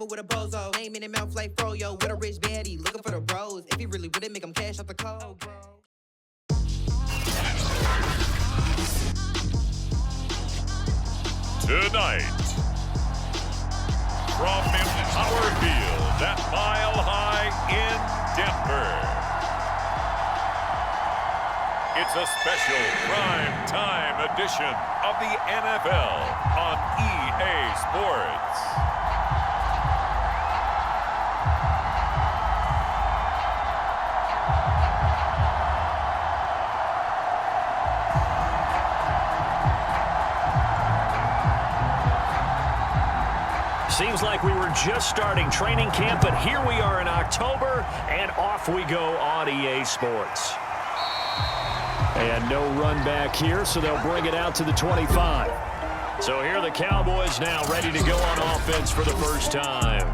with a bozo, name in the mouth like froyo, with a rich baddie, looking for the bros. If he really would it make him cash out the cold, bro. Tonight, from Empower Field at Mile High in Denver, it's a special prime time edition of the NFL on EA Sports. Seems like we were just starting training camp, but here we are in October, and off we go on EA Sports. And no run back here, so they'll bring it out to the 25. So here are the Cowboys now ready to go on offense for the first time.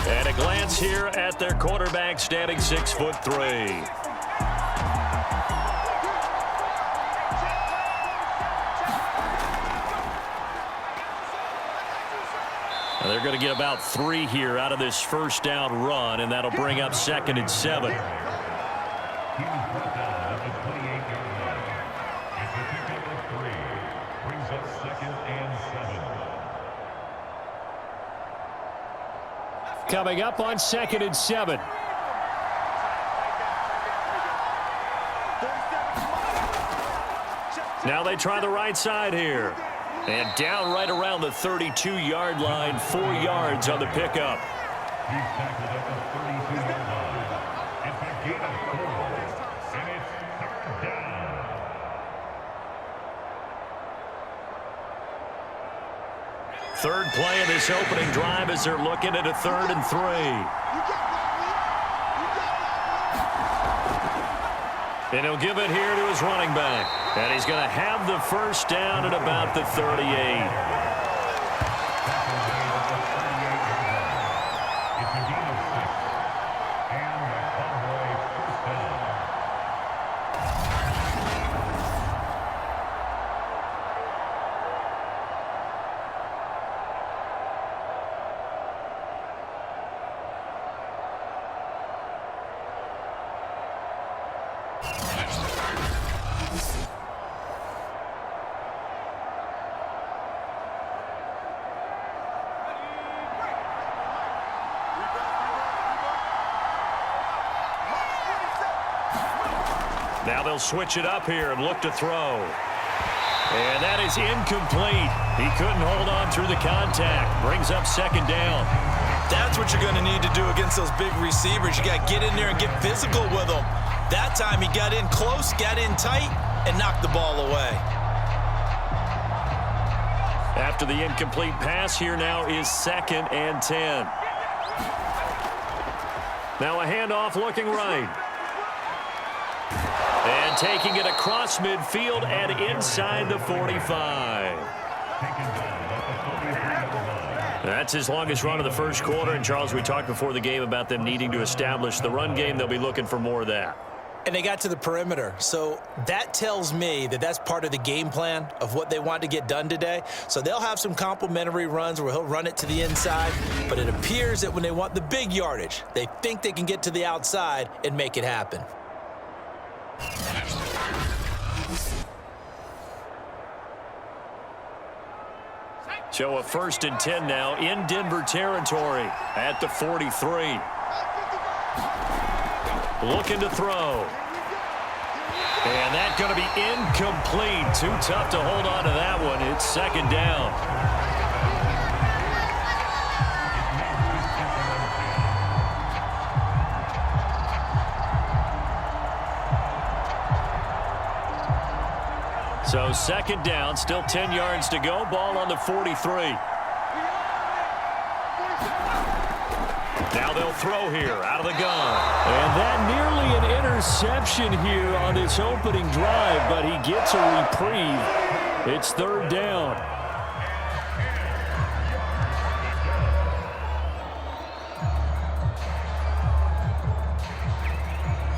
And a glance here at their quarterback standing 6'3". They're going to get about 3 here out of this first down run, and that'll bring up 2nd and 7. Coming up on 2nd and 7. Now they try the right side here. And down right around the 32-yard line, 4 yards on the pickup. He's tackled at the 32-yard line. It's a gain of 4, and it's 3rd down. Third play of this opening drive as they're looking at a 3rd and 3. And he'll give it here to his running back. And he's going to have the first down at about the 38. Now they'll switch it up here and look to throw. And that is incomplete. He couldn't hold on through the contact. Brings up 2nd down. That's what you're going to need to do against those big receivers. You got to get in there and get physical with them. That time he got in close, got in tight, and knocked the ball away. After the incomplete pass, here now is 2nd and 10. Now a handoff looking right. And taking it across midfield and inside the 45. That's his longest run of the first quarter. And, Charles, we talked before the game about them needing to establish the run game. They'll be looking for more of that. And they got to the perimeter. So that tells me that that's part of the game plan of what they want to get done today. So they'll have some complimentary runs where he'll run it to the inside. But it appears that when they want the big yardage, they think they can get to the outside and make it happen. So a 1st and 10 now in Denver territory at the 43. Looking to throw. And that's going to be incomplete. Too tough to hold on to that one. It's 2nd down. So 2nd down, still 10 yards to go. Ball on the 43. Now they'll throw here out of the gun. And that nearly an interception here on this opening drive, but he gets a reprieve. It's 3rd down.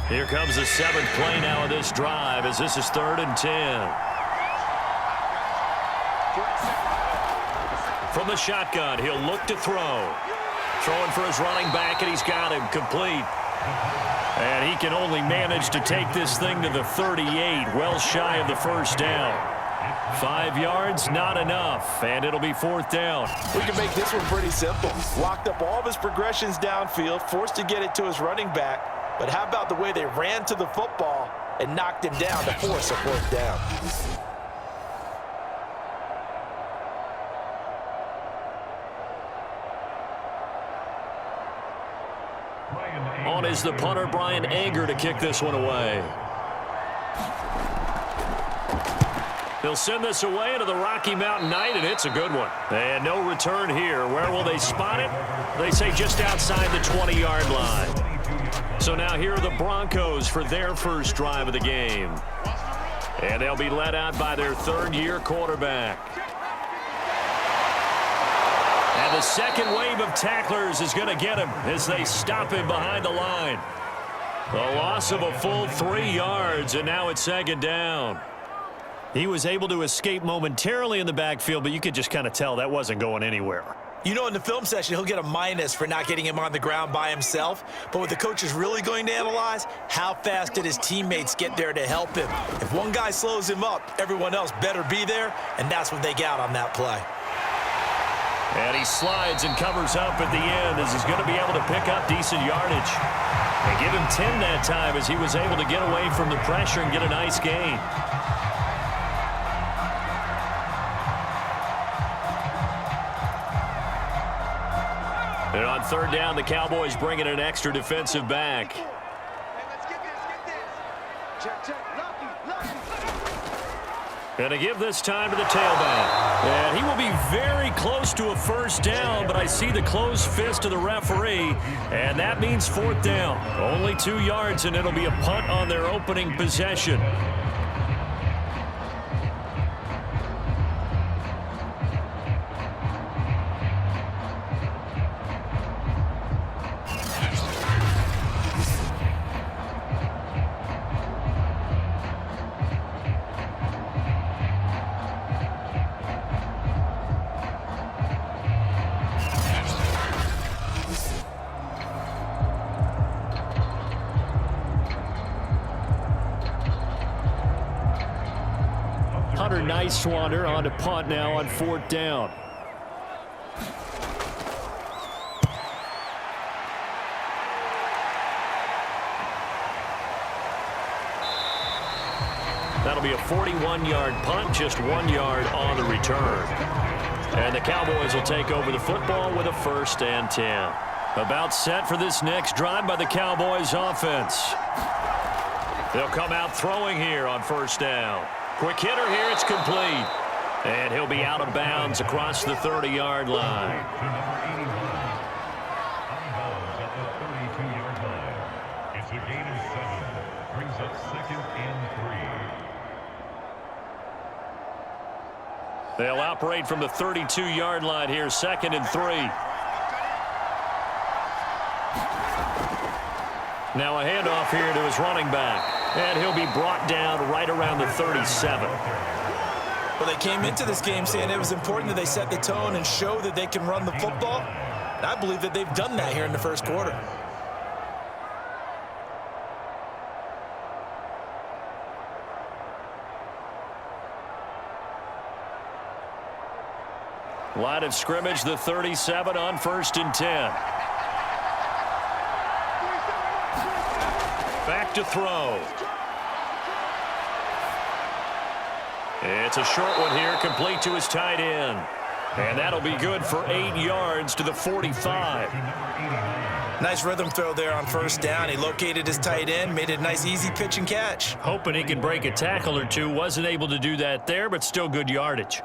Here comes the 7th play now of this drive as this is 3rd and 10. From the shotgun, he'll look to throw. Throwing for his running back, and he's got him complete. And he can only manage to take this thing to the 38, well shy of the first down. 5 yards, not enough, and it'll be 4th down. We can make this one pretty simple. Locked up all of his progressions downfield, forced to get it to his running back. But how about the way they ran to the football and knocked him down to force a 4th down? On is the punter, Brian Anger, to kick this one away. They'll send this away into the Rocky Mountain Night, and it's a good one. And no return here. Where will they spot it? They say just outside the 20-yard line. So now here are the Broncos for their first drive of the game. And they'll be led out by their third-year quarterback. And the second wave of tacklers is going to get him as they stop him behind the line. A loss of a full 3 yards, and now it's 2nd down. He was able to escape momentarily in the backfield, but you could just kind of tell that wasn't going anywhere. You know, in the film session, he'll get a minus for not getting him on the ground by himself. But what the coach is really going to analyze, how fast did his teammates get there to help him? If one guy slows him up, everyone else better be there, and that's what they got on that play. And he slides and covers up at the end as he's going to be able to pick up decent yardage. They give him 10 that time as he was able to get away from the pressure and get a nice gain. And on 3rd down, the Cowboys bring in an extra defensive back. And to give this time to the tailback. And he will be very close to a first down, but I see the closed fist of the referee, and that means 4th down. Only 2 yards, and it'll be a punt on their opening possession. Nice swander on to punt now on 4th down. That'll be a 41-yard punt, just 1 yard on the return. And the Cowboys will take over the football with a 1st and 10. About set for this next drive by the Cowboys offense. They'll come out throwing here on 1st down. Quick hitter here, it's complete. And he'll be out of bounds across the 30-yard line. It's a gain of 7. Brings up 2nd and 3. They'll operate from the 32-yard line here, 2nd and 3. Now a handoff here to his running back. And he'll be brought down right around the 37. Well, they came into this game saying it was important that they set the tone and show that they can run the football. And I believe that they've done that here in the first quarter. Line of scrimmage, the 37 on 1st and 10. Back to throw. It's a short one here, complete to his tight end. And that'll be good for 8 yards to the 45. Nice rhythm throw there on 1st down. He located his tight end, made it a nice easy pitch and catch. Hoping he could break a tackle or two. Wasn't able to do that there, but still good yardage.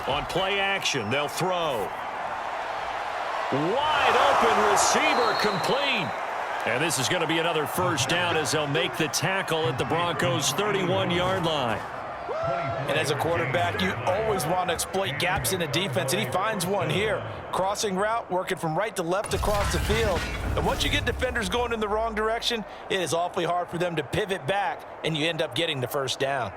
On play action, they'll throw. Wide open receiver, complete. And this is going to be another 1st down as they'll make the tackle at the Broncos' 31-yard line. And as a quarterback, you always want to exploit gaps in a defense, and he finds one here. Crossing route, working from right to left across the field. And once you get defenders going in the wrong direction, it is awfully hard for them to pivot back, and you end up getting the first down.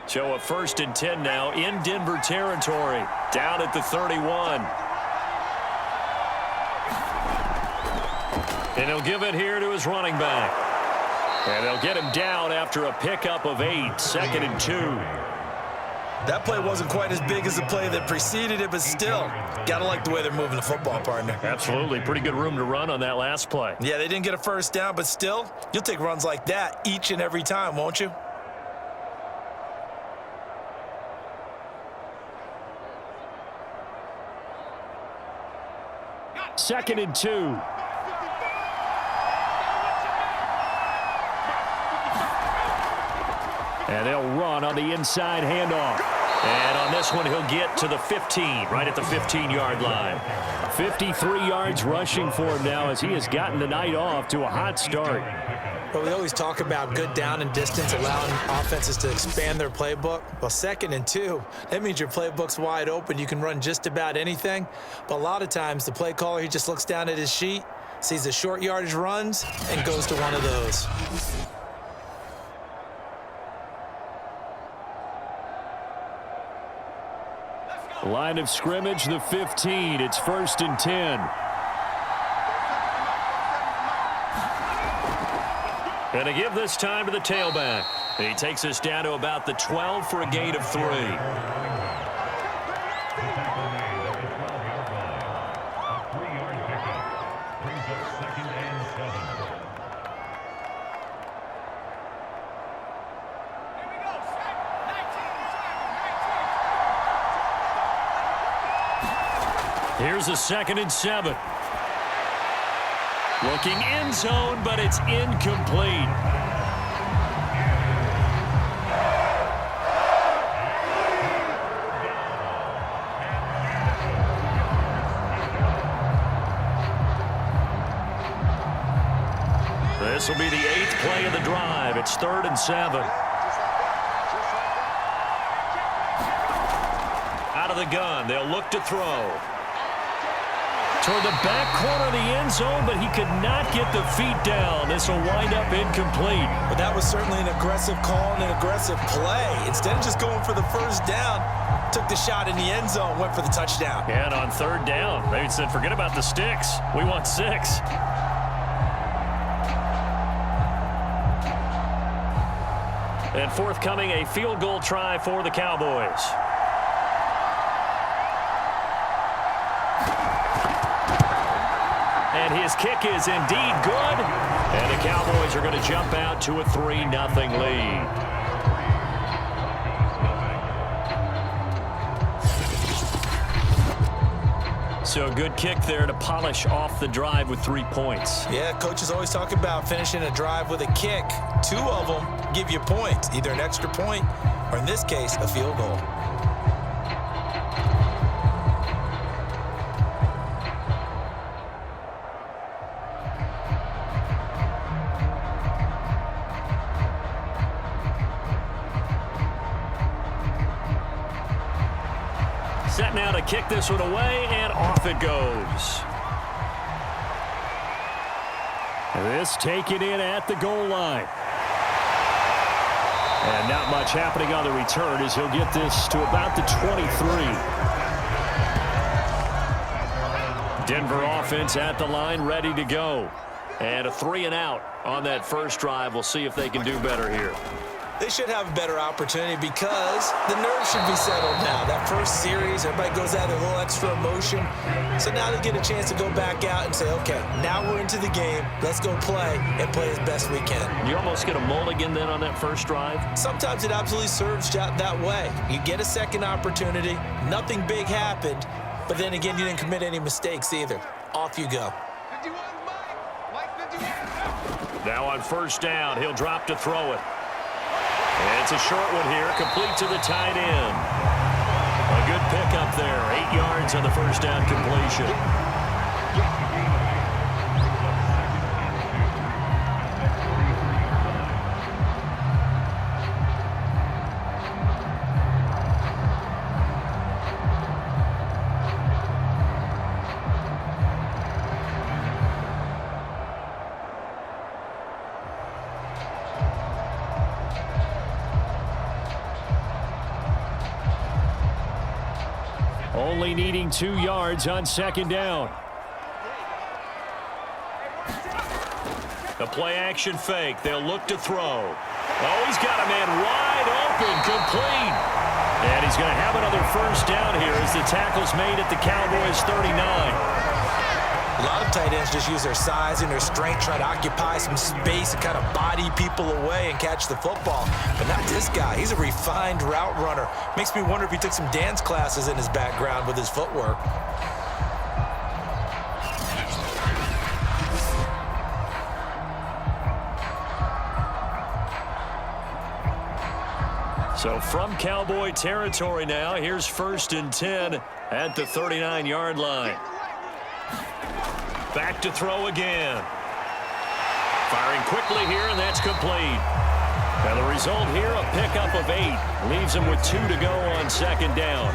So a 1st and 10 now in Denver territory, down at the 31. And he'll give it here to his running back. And they'll get him down after a pickup of 8, 2nd and 2. That play wasn't quite as big as the play that preceded it, but still, got to like the way they're moving the football, partner. Absolutely. Pretty good room to run on that last play. Yeah, they didn't get a first down, but still, you'll take runs like that each and every time, won't you? Second and 2. And they'll run on the inside handoff. And on this one, he'll get to the 15, right at the 15-yard line. 53 yards rushing for him now as he has gotten the night off to a hot start. Well, we always talk about good down and distance, allowing offenses to expand their playbook. Well, 2nd and 2, that means your playbook's wide open. You can run just about anything. But a lot of times, the play caller, he just looks down at his sheet, sees the short yardage runs, and goes to one of those. Line of scrimmage, the 15. It's 1st and 10. And to give this time to the tailback. And he takes us down to about the 12 for a gain of 3. Here's a 2nd and 7. Looking end zone, but it's incomplete. This will be the 8th play of the drive. It's 3rd and 7. Out of the gun, they'll look to throw. Toward the back corner of the end zone, but he could not get the feet down. This will wind up incomplete. But that was certainly an aggressive call and an aggressive play. Instead of just going for the first down, took the shot in the end zone, went for the touchdown. And on 3rd down, they said, forget about the sticks. We want 6. And forthcoming, a field goal try for the Cowboys. And his kick is indeed good. And the Cowboys are going to jump out to a 3-0 lead. So a good kick there to polish off the drive with 3 points. Yeah, coaches always talk about finishing a drive with a kick. 2 of them give you points, either an extra point or, in this case, a field goal. Set now to kick this one away, and off it goes. This taken in at the goal line. And not much happening on the return as he'll get this to about the 23. Denver offense at the line, ready to go. And a 3-and-out on that first drive. We'll see if they can do better here. They should have a better opportunity because the nerves should be settled now. That first series, everybody goes out with a little extra emotion. So now they get a chance to go back out and say, okay, now we're into the game. Let's go play and play as best we can. You almost get a mulligan then on that first drive? Sometimes it absolutely serves that way. You get a second opportunity. Nothing big happened. But then again, you didn't commit any mistakes either. Off you go. Now on first down, he'll drop to throw it. And it's a short one here, complete to the tight end. A good pickup there, 8 yards on the first down completion. Only needing 2 yards on second down. The play-action fake. They'll look to throw. Oh, he's got a man wide open, complete. And he's going to have another first down here as the tackle's made at the Cowboys 39. A lot of tight ends just use their size and their strength, try to occupy some space and kind of body people away and catch the football. But not this guy. He's a refined route runner. Makes me wonder if he took some dance classes in his background with his footwork. So from Cowboy territory now, here's 1st and 10 at the 39-yard line. Back to throw again. Firing quickly here, and that's complete. And the result here, a pickup of 8. Leaves him with 2 to go on second down.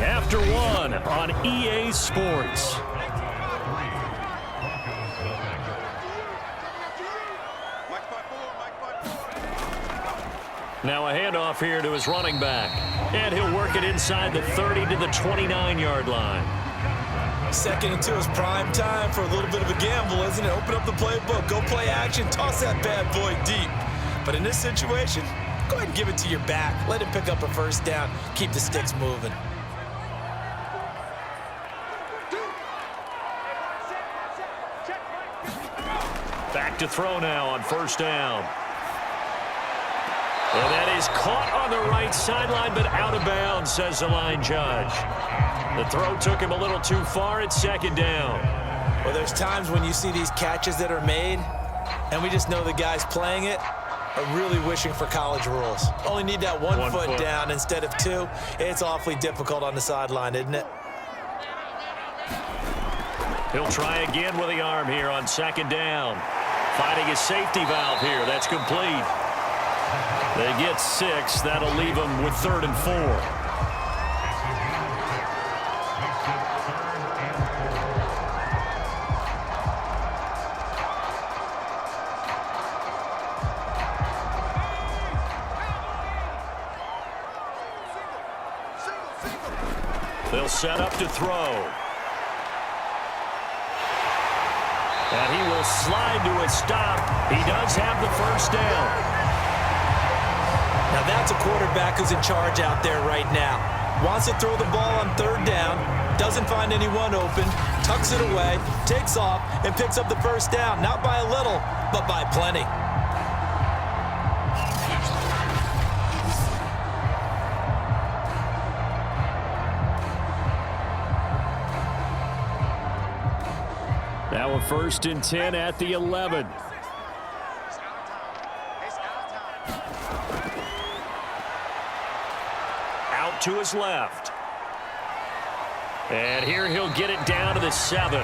After 1 on EA Sports. Now a handoff here to his running back. And he'll work it inside the 30 to the 29-yard line. 2nd and 2 is prime time for a little bit of a gamble, isn't it? Open up the playbook, go play action, toss that bad boy deep. But in this situation, go ahead and give it to your back. Let him pick up a first down. Keep the sticks moving. Back to throw now on first down. And that is caught on the right sideline, but out of bounds, says the line judge. The throw took him a little too far at second down. Well, there's times when you see these catches that are made, and we just know the guys playing it are really wishing for college rules. Only need that one foot down instead of 2. It's awfully difficult on the sideline, isn't it? He'll try again with the arm here on second down. Finding his safety valve here. That's complete. They get 6. That'll leave them with 3rd and 4. They'll set up to throw. And he will slide to a stop. He does have the first down. Now that's a quarterback who's in charge out there right now. Wants to throw the ball on 3rd down, doesn't find anyone open, tucks it away, takes off, and picks up the first down. Not by a little, but by plenty. Now a 1st and 10 at the 11. Out to his left. And here he'll get it down to the 7.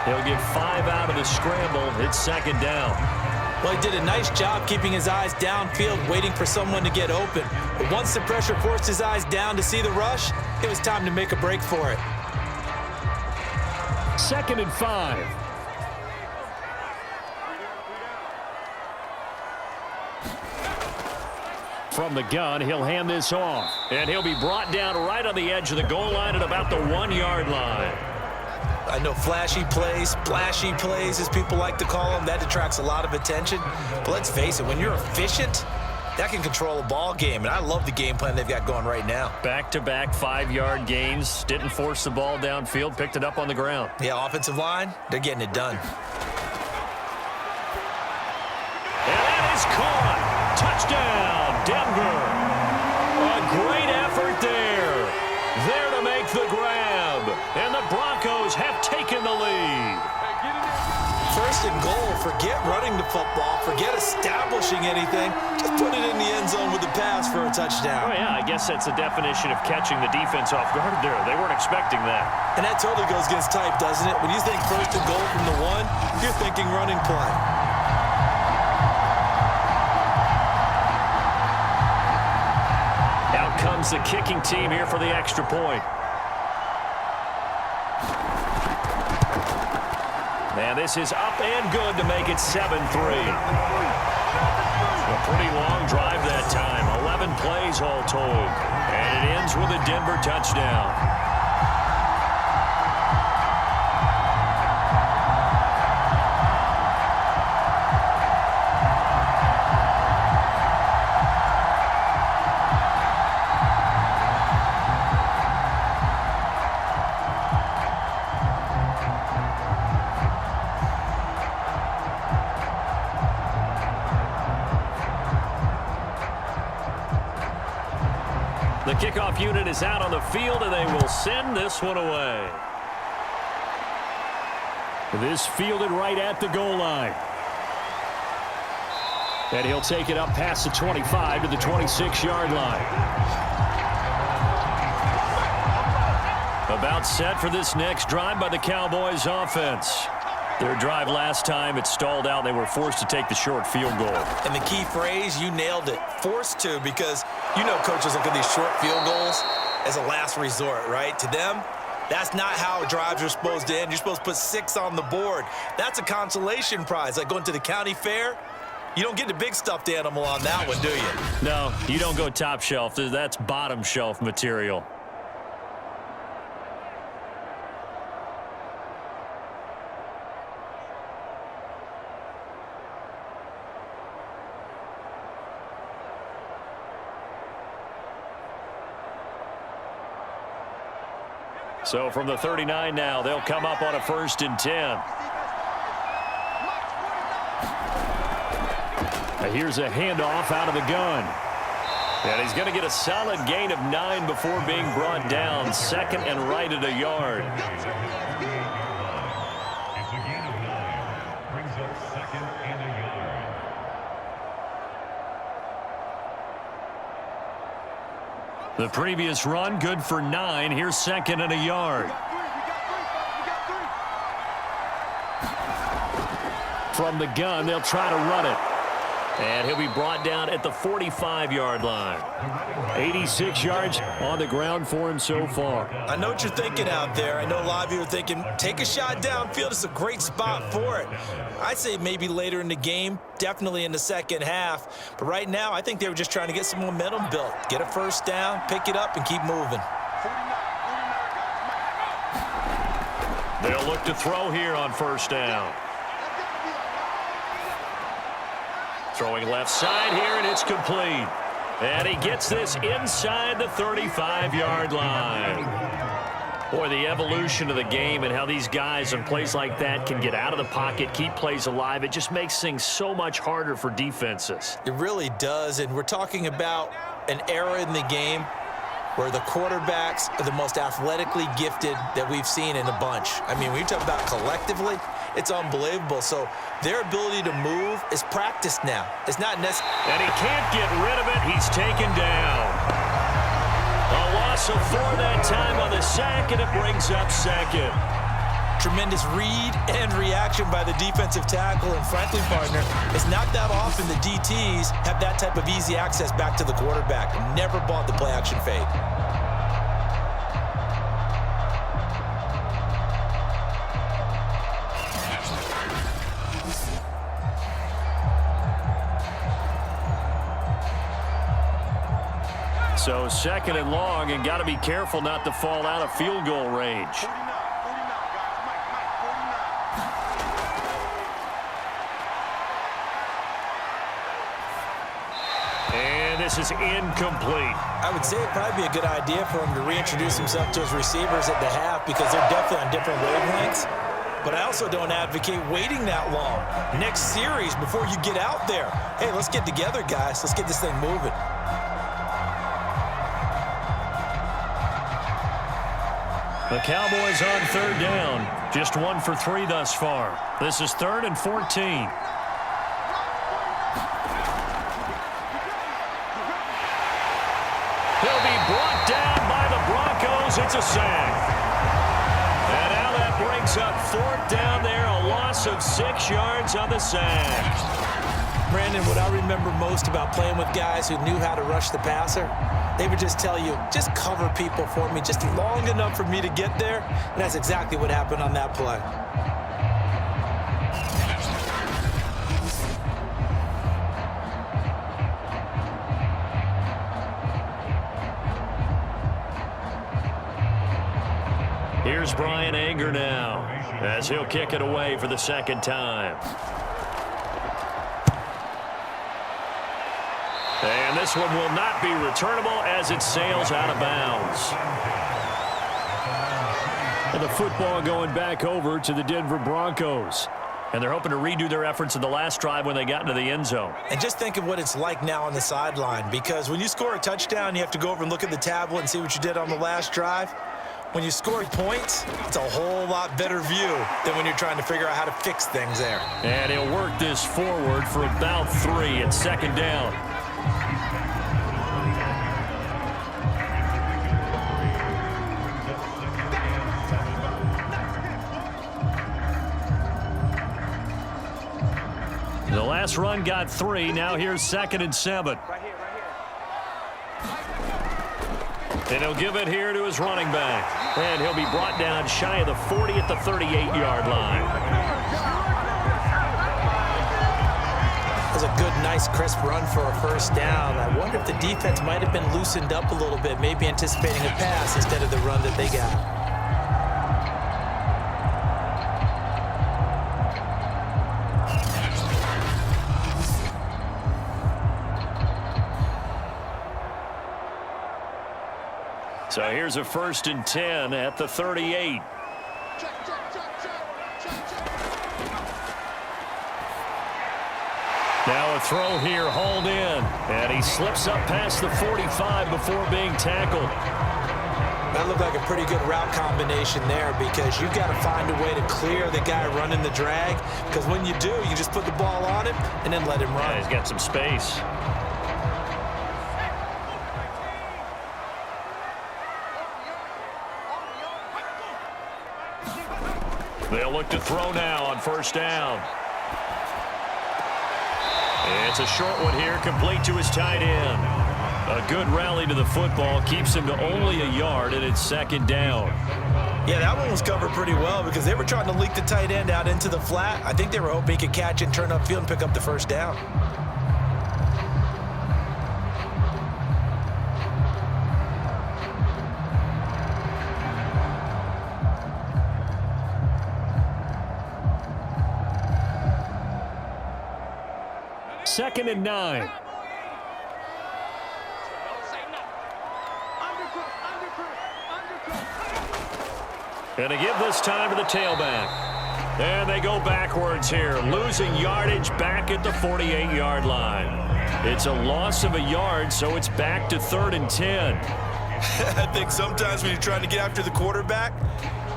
He'll get 5 out of the scramble. It's second down. Well, he did a nice job keeping his eyes downfield, waiting for someone to get open. But once the pressure forced his eyes down to see the rush, it was time to make a break for it. 2nd and 5. From the gun, he'll hand this off. And he'll be brought down right on the edge of the goal line at about the 1-yard line. I know flashy plays, splashy plays, as people like to call them, that attracts a lot of attention. But let's face it, when you're efficient, that can control a ball game. And I love the game plan they've got going right now. Back-to-back 5-yard gains. Didn't force the ball downfield. Picked it up on the ground. Yeah, offensive line, they're getting it done. And that is caught. Touchdown, Denver. A great effort there. There to make the and goal, forget running the football, forget establishing anything. Just put it in the end zone with the pass for a touchdown. Oh, yeah, I guess that's the definition of catching the defense off guard there. They weren't expecting that. And that totally goes against type, doesn't it? When you think first and goal from the 1, you're thinking running play. Out comes the kicking team here for the extra point. And this is up and good to make it 7-3. A pretty long drive that time. 11 plays all told. And it ends with a Denver touchdown. The kickoff unit is out on the field, and they will send this one away. This fielded right at the goal line. And he'll take it up past the 25 to the 26-yard line. About set for this next drive by the Cowboys offense. Their drive last time, it stalled out. They were forced to take the short field goal. And the key phrase, you nailed it. Forced to, because you know coaches look at these short field goals as a last resort, right? To them, that's not how drives are supposed to end. You're supposed to put 6 on the board. That's a consolation prize. Like going to the county fair, you don't get the big stuffed animal on that one, do you? No, you don't go top shelf. That's bottom shelf material. So from the 39 now, they'll come up on a 1st and 10. Now here's a handoff out of the gun. And he's going to get a solid gain of 9 before being brought down. 2nd and right at a yard. It's a gain of 9. Brings up 2nd and a yard. The previous run, good for 9. Here's 2nd and a yard. From the gun, they'll try to run it. And he'll be brought down at the 45-yard line. 86 yards on the ground for him so far. I know what you're thinking out there. I know a lot of you are thinking, take a shot downfield. It's a great spot for it. I'd say maybe later in the game, definitely in the second half. But right now, I think they were just trying to get some momentum built. Get a first down, pick it up, and keep moving. They'll look to throw here on 1st down. Throwing left side here, and it's complete. And he gets this inside the 35-yard line. Boy, the evolution of the game and how these guys in plays like that can get out of the pocket, keep plays alive, it just makes things so much harder for defenses. It really does, and we're talking about an era in the game where the quarterbacks are the most athletically gifted that we've seen in a bunch. I mean, when you talk about collectively, it's unbelievable. So their ability to move is practiced now. It's not necessary. And he can't get rid of it. He's taken down. A loss of 4 that time on the sack, and it brings up 2nd. Tremendous read and reaction by the defensive tackle, and frankly, partner, it's not that often the DTs have that type of easy access back to the quarterback. Never bought the play-action fade. So 2nd and long, and got to be careful not to fall out of field goal range. And this is incomplete. I would say it'd probably be a good idea for him to reintroduce himself to his receivers at the half because they're definitely on different wavelengths. But I also don't advocate waiting that long. Next series, before you get out there, hey, let's get together, guys. Let's get this thing moving. The Cowboys on third down. Just 1 for 3 thus far. This is 3rd and 14. He'll be brought down by the Broncos. It's a sack. And now that brings up 4th down there. A loss of 6 yards on the sack. Brandon, what I remember most about playing with guys who knew how to rush the passer, they would just tell you, just cover people for me, just long enough for me to get there. And that's exactly what happened on that play. Here's Brian Anger now, as he'll kick it away for the 2nd time. And this one will not be returnable as it sails out of bounds. And the football going back over to the Denver Broncos. And they're hoping to redo their efforts in the last drive when they got into the end zone. And just think of what it's like now on the sideline, because when you score a touchdown, you have to go over and look at the tablet and see what you did on the last drive. When you score points, it's a whole lot better view than when you're trying to figure out how to fix things there. And he'll work this forward for about 3 at 2nd down. The last run got 3. Now here's 2nd and 7. And he'll give it here to his running back. And he'll be brought down shy of the 40 at the 38-yard line. That was a good, nice, crisp run for a 1st down. I wonder if the defense might have been loosened up a little bit, maybe anticipating a pass instead of the run that they got. So here's a 1st and 10 at the 38. Now a throw here, hauled in. And he slips up past the 45 before being tackled. That looked like a pretty good route combination there, because you've got to find a way to clear the guy running the drag. Because when you do, you just put the ball on him and then let him run. Yeah, he's got some space. They'll look to throw now on 1st down. It's a short one here, complete to his tight end. A good rally to the football, keeps him to only a yard, and it's 2nd down. Yeah, that one was covered pretty well because they were trying to leak the tight end out into the flat. I think they were hoping he could catch and turn upfield and pick up the 1st down. Second and 9. Gonna give this time to the tailback. And they go backwards here, losing yardage back at the 48-yard line. It's a loss of a yard, so it's back to 3rd and 10. I think sometimes when you're trying to get after the quarterback,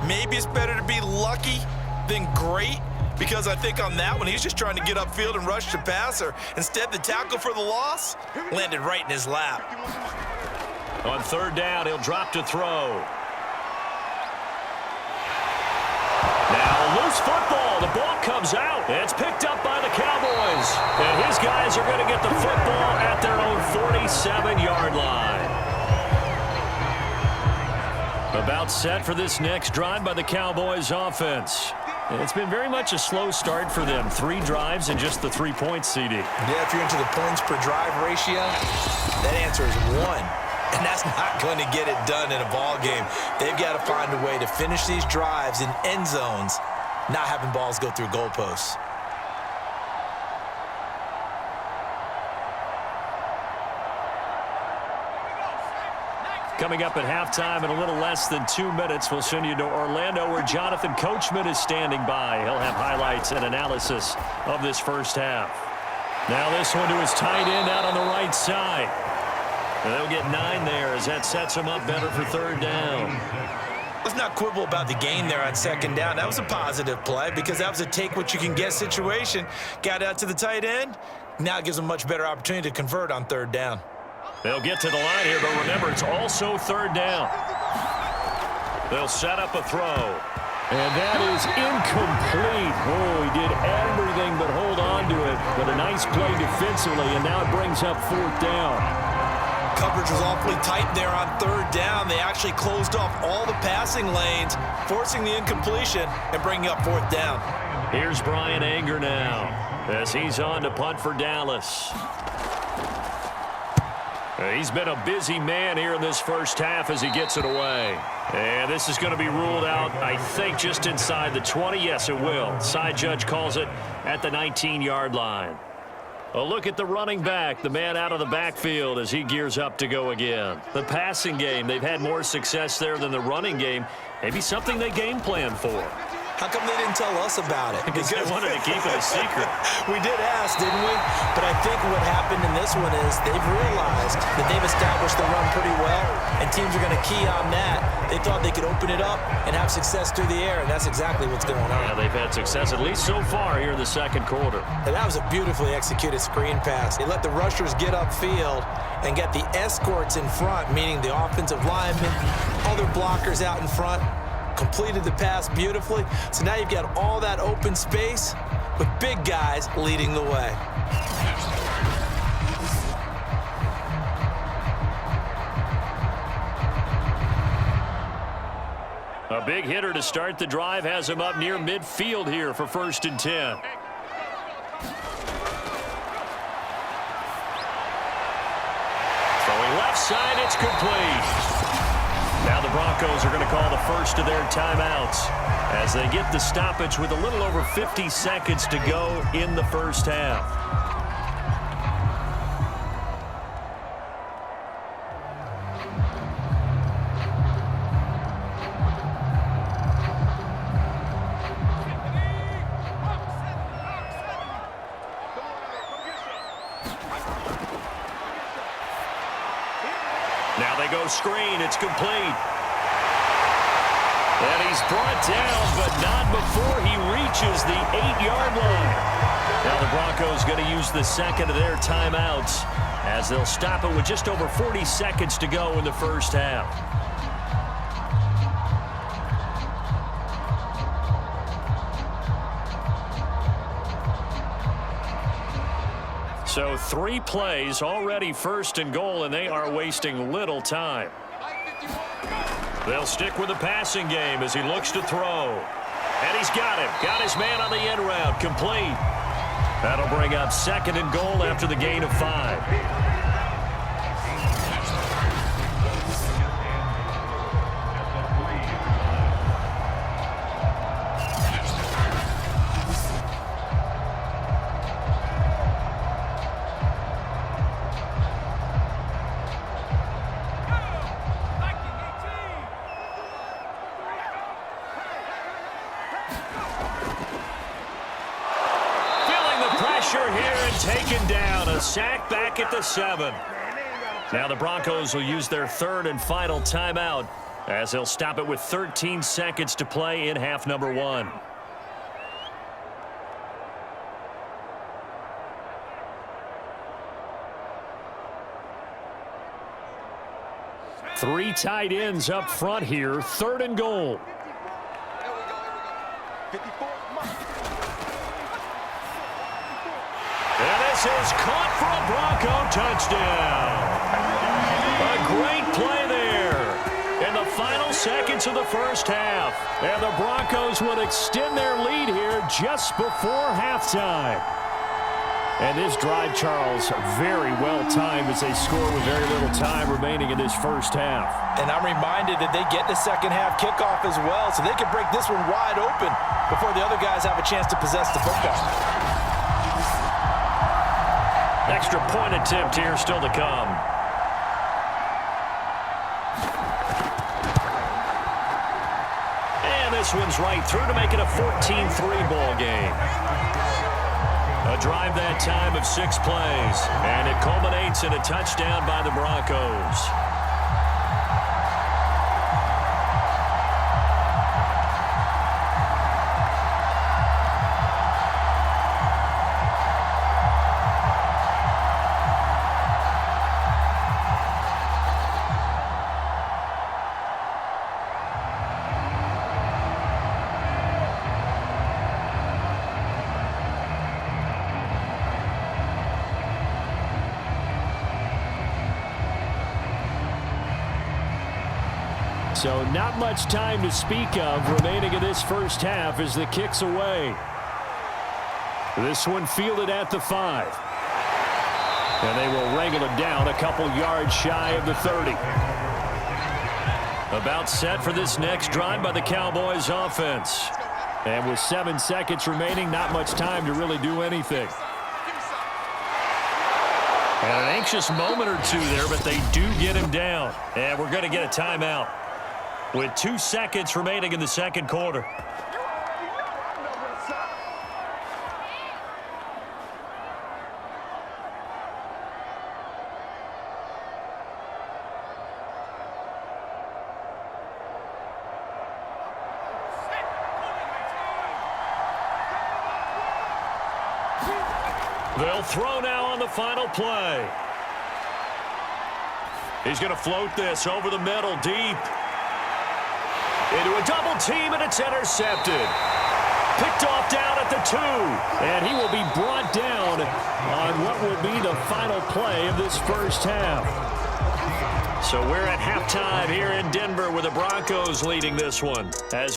maybe it's better to be lucky than great. Because I think on that one, he's just trying to get upfield and rush the passer. Instead, the tackle for the loss landed right in his lap. On 3rd down, he'll drop to throw. Now, loose football. The ball comes out. It's picked up by the Cowboys. And his guys are going to get the football at their own 47-yard line. About set for this next drive by the Cowboys offense. It's been very much a slow start for them. 3 drives and just the 3 points, CD. Yeah, if you're into the points per drive ratio, that answer is 1. And that's not going to get it done in a ball game. They've got to find a way to finish these drives in end zones, not having balls go through goalposts. Coming up at halftime in a little less than 2 minutes, we'll send you to Orlando where Jonathan Coachman is standing by. He'll have highlights and analysis of this 1st half. Now this one to his tight end out on the right side. And they'll get 9 there as that sets him up better for 3rd down. Let's not quibble about the gain there on second down. That was a positive play because that was a take-what-you-can-get situation. Got out to the tight end. Now it gives them a much better opportunity to convert on third down. They'll get to the line here, but remember, it's also third down. They'll set up a throw. And that is incomplete. Oh, he did everything but hold on to it. But a nice play defensively, and now it brings up fourth down. Coverage was awfully tight there on third down. They actually closed off all the passing lanes, forcing the incompletion and bringing up fourth down. Here's Brian Anger now as he's on to punt for Dallas. He's been a busy man here in this first half as he gets it away. And this is going to be ruled out, I think, just inside the 20. Yes, it will. Side judge calls it at the 19-yard line. A look at the running back, the man out of the backfield as he gears up to go again. The passing game, they've had more success there than the running game. Maybe something they game plan for. How come they didn't tell us about it? Because they wanted to keep it a secret. We did ask, didn't we? But I think what happened in this one is they've realized that they've established the run pretty well, and teams are going to key on that. They thought they could open it up and have success through the air, and that's exactly what's going on. Yeah, they've had success, at least so far here in the second quarter. And that was a beautifully executed screen pass. They let the rushers get upfield and get the escorts in front, meaning the offensive linemen, other blockers out in front. Completed the pass beautifully. So now you've got all that open space with big guys leading the way. A big hitter to start the drive has him up near midfield here for 1st and 10. Throwing left side, it's complete. Now the Broncos are going to call the first of their timeouts as they get the stoppage with a little over 50 seconds to go in the first half. Now they go screen. It's complete. And he's brought down, but not before he reaches the 8-yard line. Now the Broncos going to use the second of their timeouts as they'll stop it with just over 40 seconds to go in the first half. So 3 plays already 1st and goal, and they are wasting little time. They'll stick with the passing game as he looks to throw. And he's got him. Got his man on the end route. Complete. That'll bring up 2nd and goal after the gain of 5. Taken down, a sack back at the 7. Now the Broncos will use their 3rd and final timeout as they'll stop it with 13 seconds to play in half number 1. Three tight ends up front here, 3rd and goal. And this is caught for a Bronco touchdown. A great play there in the final seconds of the first half. And the Broncos would extend their lead here just before halftime. And this drive, Charles, very well timed as they score with very little time remaining in this first half. And I'm reminded that they get the second half kickoff as well, so they can break this one wide open before the other guys have a chance to possess the football. Extra point attempt here still to come. And this one's right through to make it a 14-3 ball game. A drive that time of 6 plays, and it culminates in a touchdown by the Broncos. So not much time to speak of remaining in this first half as the kick's away. This one fielded at the 5. And they will wrangle it down a couple yards shy of the 30. About set for this next drive by the Cowboys offense. And with 7 seconds remaining, not much time to really do anything. And an anxious moment or two there, but they do get him down. And we're going to get a timeout with 2 seconds remaining in the second quarter. They'll throw now on the final play. He's going to float this over the middle, deep. Into a double team, and it's intercepted. Picked off down at the 2. And he will be brought down on what will be the final play of this first half. So we're at halftime here in Denver with the Broncos leading this one. As